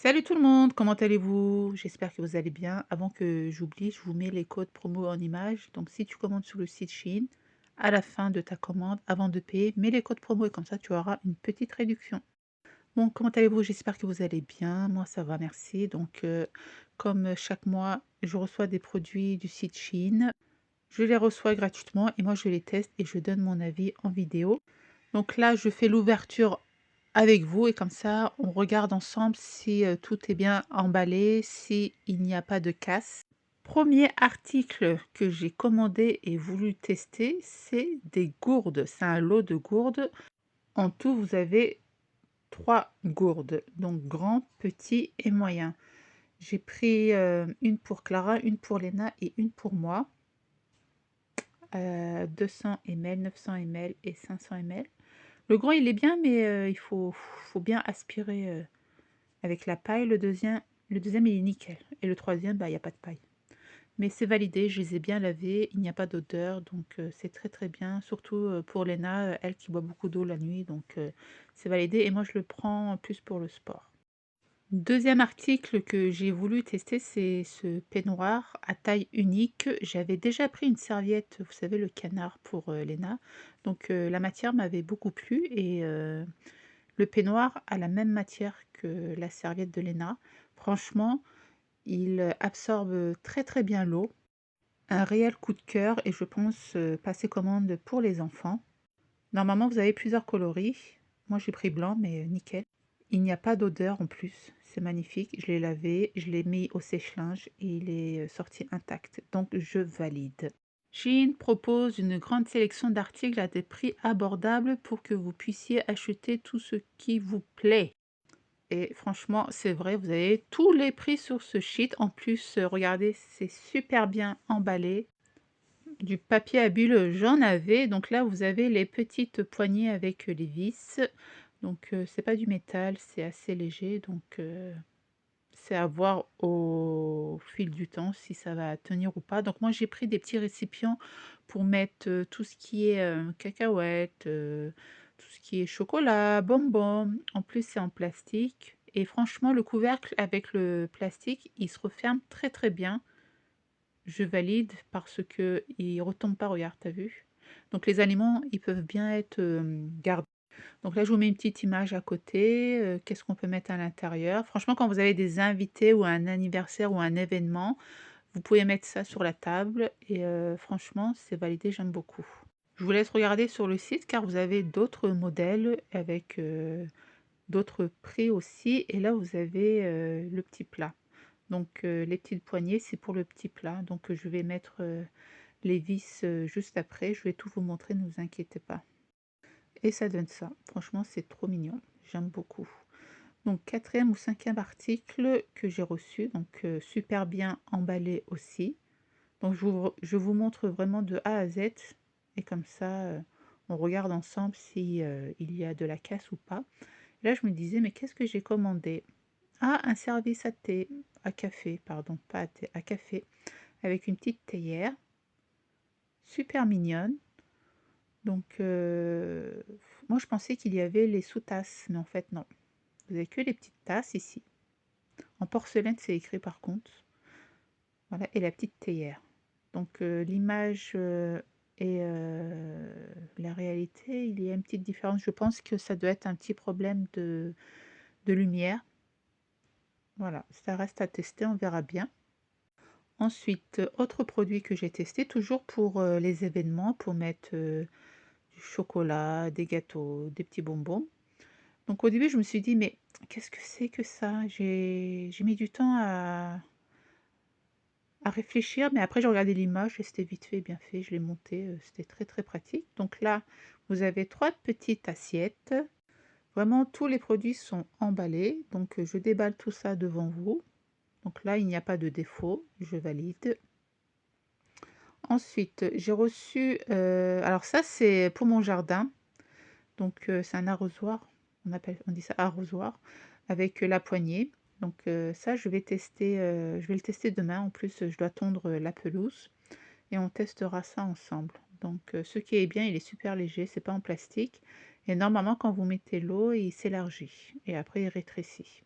Salut tout le monde, comment allez-vous? J'espère que vous allez bien. Avant que j'oublie, je vous mets les codes promo en image. Donc si tu commandes sur le site Shein, à la fin de ta commande, avant de payer, mets les codes promo et comme ça tu auras une petite réduction. Bon, comment allez-vous? J'espère que vous allez bien. Moi ça va, merci. Donc comme chaque mois, je reçois des produits du site Shein. Je les reçois gratuitement et moi je les teste et je donne mon avis en vidéo. Donc là, je fais l'ouverture avec vous et comme ça, on regarde ensemble si, tout est bien emballé, si il n'y a pas de casse. Premier article que j'ai commandé et voulu tester, c'est des gourdes. C'est un lot de gourdes. En tout, vous avez 3 gourdes, donc grand, petit et moyen. J'ai pris, une pour Clara, une pour Léna et une pour moi, 200 ml, 900 ml et 500 ml. Le grand, il est bien, mais il faut bien aspirer, avec la paille. Le deuxième, il est nickel et le troisième, bah, il y a pas de paille. Mais c'est validé, je les ai bien lavés, il n'y a pas d'odeur, donc c'est très, très bien. Surtout, pour Léna, elle qui boit beaucoup d'eau la nuit, donc c'est validé et moi je le prends plus pour le sport. Deuxième article que j'ai voulu tester, c'est ce peignoir à taille unique. J'avais déjà pris une serviette, vous savez, le canard pour, Léna, donc la matière m'avait beaucoup plu et le peignoir a la même matière que la serviette de Léna. Franchement, il absorbe très, très bien l'eau. Un réel coup de cœur et je pense, passer commande pour les enfants. Normalement, vous avez plusieurs coloris. Moi, j'ai pris blanc, mais nickel. Il n'y a pas d'odeur en plus. C'est magnifique. Je l'ai lavé, je l'ai mis au sèche-linge et il est, sorti intact. Donc je valide. Shein propose une grande sélection d'articles à des prix abordables pour que vous puissiez acheter tout ce qui vous plaît. Et franchement, c'est vrai, vous avez tous les prix sur ce sheet. En plus, regardez, c'est super bien emballé. Du papier à bulles, j'en avais. Donc là, vous avez les petites poignées avec les vis. Donc, c'est pas du métal, c'est assez léger. Donc, c'est à voir au fil du temps si ça va tenir ou pas. Donc, moi, j'ai pris des petits récipients pour mettre tout ce qui est cacahuètes, tout ce qui est chocolat, bonbons. En plus, c'est en plastique. Et franchement, le couvercle avec le plastique, il se referme très très bien. Je valide parce que il retombe pas, regarde, t'as vu? Donc les aliments, ils peuvent bien être, gardés. Donc là, je vous mets une petite image à côté, qu'est-ce qu'on peut mettre à l'intérieur? Franchement, quand vous avez des invités ou un anniversaire ou un événement, vous pouvez mettre ça sur la table et franchement, c'est validé, j'aime beaucoup. Je vous laisse regarder sur le site car vous avez d'autres modèles avec, d'autres prix aussi et là, vous avez, le petit plat. Donc les petites poignées, c'est pour le petit plat. Donc je vais mettre, les vis, juste après. Je vais tout vous montrer, ne vous inquiétez pas. Et ça donne ça. Franchement, c'est trop mignon. J'aime beaucoup. Donc quatrième ou cinquième article que j'ai reçu, donc super bien emballé aussi. Donc je vous montre vraiment de A à Z et comme ça, on regarde ensemble si, il y a de la casse ou pas. Là, je me disais: «Mais qu'est-ce que j'ai commandé?» Ah, un service à thé, à café, pardon, pas à thé, à café, avec une petite théière, super mignonne. Donc, moi je pensais qu'il y avait les sous-tasses, mais en fait non. Vous avez que les petites tasses ici. En porcelaine, c'est écrit par contre. Voilà, et la petite théière. Donc, l'image et la réalité, il y a une petite différence. Je pense que ça doit être un petit problème de lumière. Voilà, ça reste à tester, on verra bien. Ensuite, autre produit que j'ai testé, toujours pour les événements, pour mettre du chocolat, des gâteaux, des petits bonbons. Donc au début, je me suis dit, mais qu'est-ce que c'est que ça? J'ai mis du temps à réfléchir, mais après j'ai regardé l'image et c'était vite fait, bien fait. Je l'ai monté, c'était très très pratique. Donc là, vous avez trois petites assiettes. Vraiment, tous les produits sont emballés. Donc je déballe tout ça devant vous. Donc là, il n'y a pas de défaut, je valide. Ensuite, j'ai reçu, alors ça c'est pour mon jardin, donc c'est un arrosoir, on dit ça arrosoir, avec la poignée. Donc ça je vais le tester demain. En plus, je dois tondre la pelouse et on testera ça ensemble. Donc ce qui est bien, il est super léger, c'est pas en plastique et normalement quand vous mettez l'eau, il s'élargit et après il rétrécit.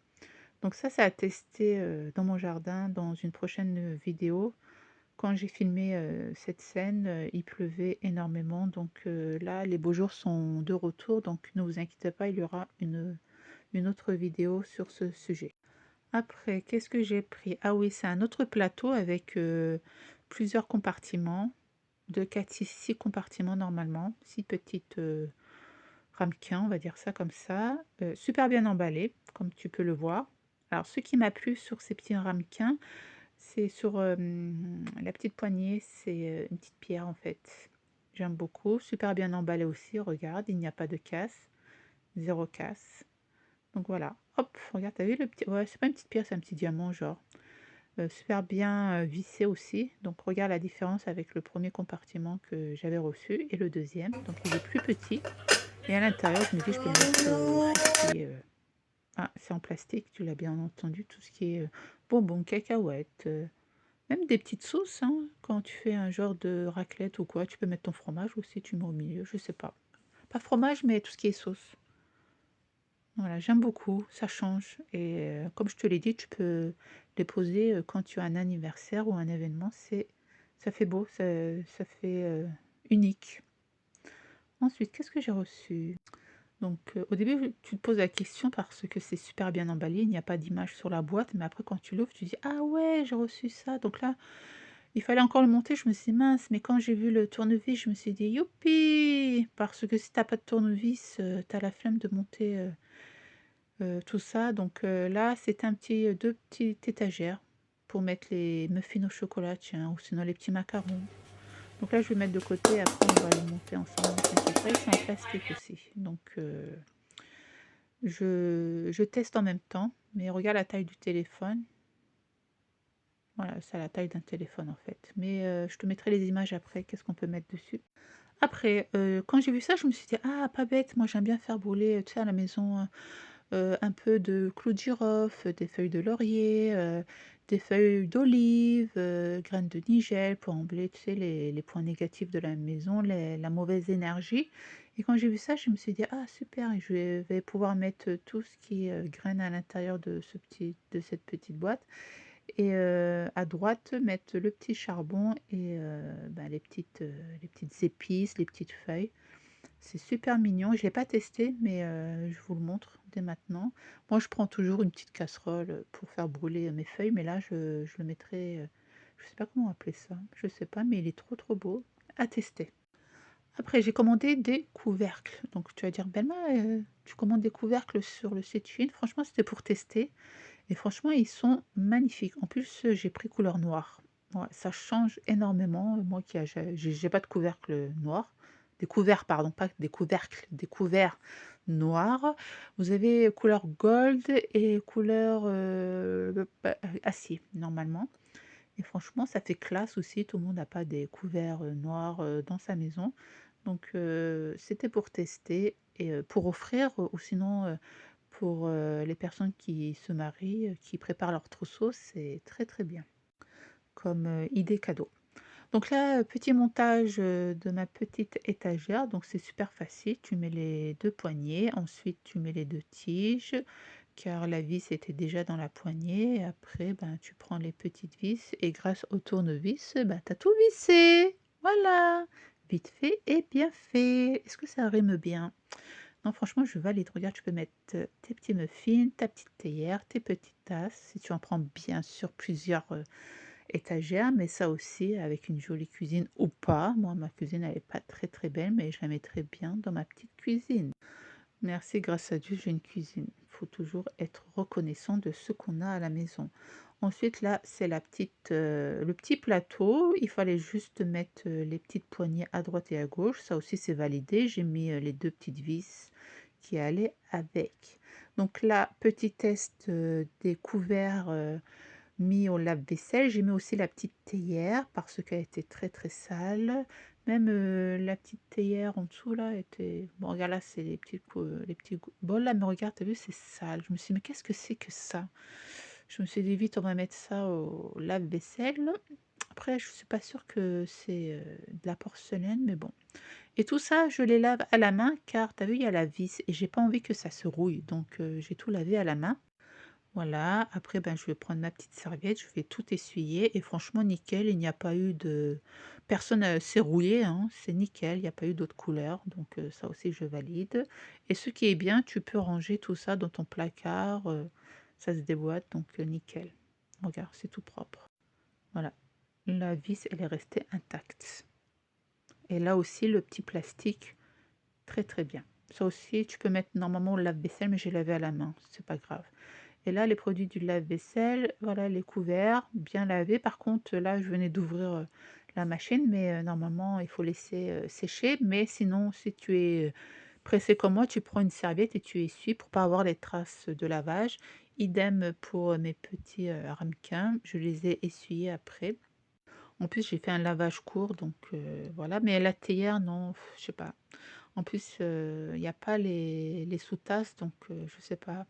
Donc ça à tester, dans mon jardin dans une prochaine, vidéo. Quand j'ai filmé, cette scène, il pleuvait énormément donc là, les beaux jours sont de retour donc ne vous inquiétez pas, il y aura une autre vidéo sur ce sujet. Après, qu'est-ce que j'ai pris? Ah oui, c'est un autre plateau avec, plusieurs compartiments, de 4, 6 compartiments normalement, 6 petites, ramequins, on va dire ça comme ça, super bien emballé, comme tu peux le voir. Alors ce qui m'a plu sur ces petits ramequins, c'est sur, la petite poignée, c'est, une petite pierre en fait. J'aime beaucoup, super bien emballé aussi, regarde, il n'y a pas de casse, zéro casse. Donc voilà, hop, regarde, tu vu le petit ouais, c'est pas une petite pierre, c'est un petit diamant genre, super bien, vissé aussi. Donc regarde la différence avec le premier compartiment que j'avais reçu et le deuxième. Donc il est plus petit et à l'intérieur, je me dis: «Je peux mettre, tout ce qui est, ah, c'est en plastique, tu l'as bien entendu, tout ce qui est, bonbons, cacahuètes, même des petites sauces, hein. Quand tu fais un genre de raclette ou quoi, tu peux mettre ton fromage aussi, tu mets au milieu, je sais pas. Pas fromage, mais tout ce qui est sauce. Voilà, j'aime beaucoup, ça change et comme je te l'ai dit, tu peux les poser, quand tu as un anniversaire ou un événement, ça fait beau, ça fait, unique. Ensuite, qu'est-ce que j'ai reçu? Donc au début, tu te poses la question parce que c'est super bien emballé, il n'y a pas d'image sur la boîte, mais après quand tu l'ouvres, tu dis: «Ah ouais, j'ai reçu ça». Donc là, il fallait encore le monter, je me suis dit: «Mince», mais quand j'ai vu le tournevis, je me suis dit: «Youpi!» parce que si tu as pas de tournevis, tu as la flemme de monter, tout ça. Donc là, c'est un petit, 2 petites étagères pour mettre les muffins au chocolat, tiens, ou sinon les petits macarons. Donc là, je vais mettre de côté, après on va les monter ensemble, ne t'inquiète pas, ils sont en plastique aussi. Donc je teste en même temps, mais regarde la taille du téléphone. Voilà, c'est la taille d'un téléphone en fait. Mais je te mettrai les images après, qu'est-ce qu'on peut mettre dessus. Après, quand j'ai vu ça, je me suis dit: «Ah, pas bête, moi j'aime bien faire brûler, tu sais, à la maison, un peu de clous de girofle, des feuilles de laurier, des feuilles d'olive, graines de nigel pour embêter, tu sais, les points négatifs de la maison, la mauvaise énergie et quand j'ai vu ça, je me suis dit: «Ah super, je vais pouvoir mettre, tout ce qui est, graines à l'intérieur de cette petite boîte» et à droite, mettre le petit charbon et bah, les petites épices, les petites feuilles. C'est super mignon. Je l'ai pas testé, mais je vous le montre dès maintenant. Moi, je prends toujours une petite casserole, pour faire brûler, mes feuilles, mais là, je le mettrai, je sais pas comment appeler ça, je sais pas, mais il est trop, trop beau à tester. Après, j'ai commandé des couvercles. Donc tu vas dire: «Belma, tu commandes des couvercles sur le site Shein?» Franchement, c'était pour tester et franchement, ils sont magnifiques. En plus, j'ai pris couleur noire. Ouais, ça change énormément. Moi qui a j'ai pas de couvercle noir. Des couverts, pardon, pas des couvercles, des couverts noirs. Vous avez couleur gold et couleur, acier, normalement et franchement, ça fait classe aussi. Tout le monde n'a pas des couverts, noirs, dans sa maison. Donc c'était pour tester et pour offrir, ou sinon, pour, les personnes qui se marient, qui préparent leur trousseau, c'est très, très bien comme, idée cadeau. Donc là, petit montage, de ma petite étagère, donc c'est super facile. Tu mets les 2 poignées, ensuite tu mets les 2 tiges, car la vis était déjà dans la poignée et après, ben, tu prends les petites vis et grâce au tournevis, ben, tu as tout vissé! Voilà! Vite fait et bien fait. Est-ce que ça rime bien? Non, franchement, je valide. Regarde, tu peux mettre, tes petits muffins, ta petite théière, tes petites tasses, si tu en prends bien sûr plusieurs, étagères, mais ça aussi avec une jolie cuisine ou pas. Moi, ma cuisine, elle est pas très, très belle, mais je la mettrai bien dans ma petite cuisine. Merci, grâce à Dieu, j'ai une cuisine. Il faut toujours être reconnaissant de ce qu'on a à la maison. Ensuite, là, c'est le petit plateau. Il fallait juste mettre, les petites poignées à droite et à gauche. Ça aussi, c'est validé. J'ai mis, les 2 petites vis qui allaient avec. Donc là, petit test, des couverts, mis au lave-vaisselle. J'ai mis aussi la petite théière parce qu'elle était très, très sale. Même, la petite théière en dessous là était bon regarde là, c'est les petits bols là, mais regarde, tu vu, c'est sale. Je me suis dit: «Mais qu'est-ce que c'est que ça?» Je me suis dit: «Vite, on va mettre ça au lave-vaisselle». Après, je suis pas sûre que c'est, de la porcelaine, mais bon et tout ça, je les lave à la main car tu as vu, il y a la vis et j'ai pas envie que ça se rouille donc j'ai tout lavé à la main. Voilà, après, ben, je vais prendre ma petite serviette, je vais tout essuyer et franchement nickel, il n'y a pas eu de personne s'est rouillé, hein, c'est nickel, il n'y a pas eu d'autres couleurs, donc ça aussi je valide et ce qui est bien, tu peux ranger tout ça dans ton placard, ça se déboîte donc nickel. Regarde, c'est tout propre. Voilà, la vis, elle est restée intacte et là aussi le petit plastique, très, très bien. Ça aussi, tu peux mettre normalement au lave-vaisselle, mais j'ai lavé à la main, c'est pas grave. Et là, les produits du lave-vaisselle, voilà les couverts, bien lavés. Par contre, là, je venais d'ouvrir, la machine, mais normalement, il faut laisser, sécher. Mais sinon, si tu es, pressé comme moi, tu prends une serviette et tu essuies pour pas avoir les traces de lavage. Idem pour, mes petits, ramequins, je les ai essuyés après. En plus, j'ai fait un lavage court donc voilà. Mais la théière, non, je sais pas. En plus, il y a pas les sous-tasses donc je sais pas.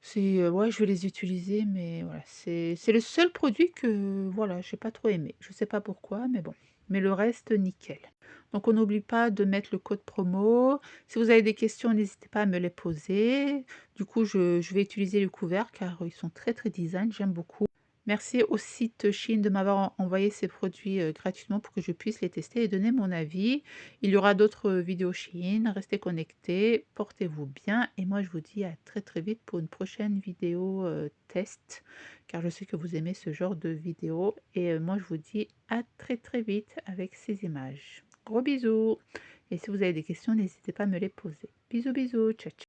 C'est, ouais, je vais les utiliser, mais voilà, c'est le seul produit que, voilà, j'ai pas trop aimé. Je sais pas pourquoi, mais bon. Mais le reste, nickel. Donc on n'oublie pas de mettre le code promo. Si vous avez des questions, n'hésitez pas à me les poser. Du coup, je vais utiliser le couvert car ils sont très, très design, j'aime beaucoup. Merci au site Shein de m'avoir envoyé ces produits, gratuitement pour que je puisse les tester et donner mon avis. Il y aura d'autres vidéos Shein, restez connectés, portez-vous bien et moi je vous dis à très, très vite pour une prochaine vidéo, test, car je sais que vous aimez ce genre de vidéos et moi je vous dis à très, très vite avec ces images. Gros bisous et si vous avez des questions, n'hésitez pas à me les poser. Bisous, bisous, ciao, ciao.